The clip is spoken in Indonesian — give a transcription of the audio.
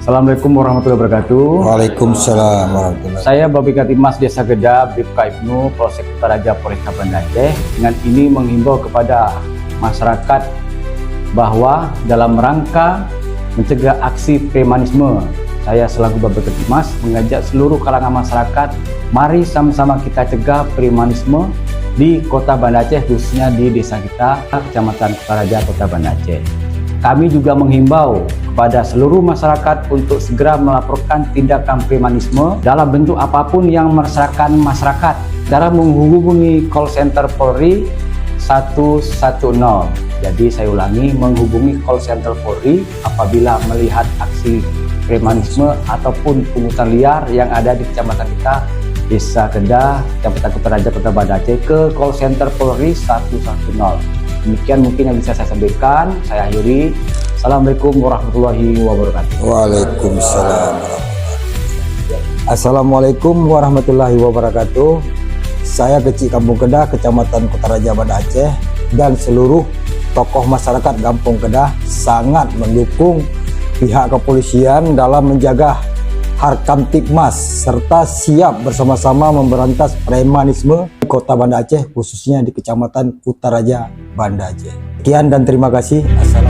Assalamualaikum warahmatullahi wabarakatuh. Waalaikumsalam warahmatullahi. Saya Babi Katimas Desa Geda, Bribka Ibnu, Polsek Kutaraja, Polresta Banda Aceh. Dengan ini menghimbau kepada masyarakat bahwa dalam rangka mencegah aksi premanisme, saya selaku Babi Katimas mengajak seluruh kalangan masyarakat, mari sama-sama kita cegah premanisme di Kota Banda Aceh, khususnya di desa kita, Kecamatan Kutaraja, Kota Banda Aceh. Kami juga menghimbau kepada seluruh masyarakat untuk segera melaporkan tindakan premanisme dalam bentuk apapun yang meresahkan masyarakat. Cara menghubungi call center Polri 110. Jadi saya ulangi, menghubungi call center Polri apabila melihat aksi premanisme ataupun pungutan liar yang ada di kecamatan kita, Desa Kedah, Kecamatan Kutaraja, Kota Banda Aceh, ke call center Polri 110. Demikian mungkin yang bisa saya sampaikan. Saya akhiri. Assalamualaikum warahmatullahi wabarakatuh. Waalaikumsalam. Assalamualaikum warahmatullahi wabarakatuh. Saya Kecik Kampung Kedah, Kecamatan Kutaraja, Banda Aceh, dan seluruh tokoh masyarakat Kampung Kedah sangat mendukung pihak kepolisian dalam menjaga Harkamtibmas serta siap bersama-sama memberantas premanisme di Kota Banda Aceh, khususnya di Kecamatan Kutaraja, Banda Aceh. Sekian dan terima kasih. Assalamualaikum.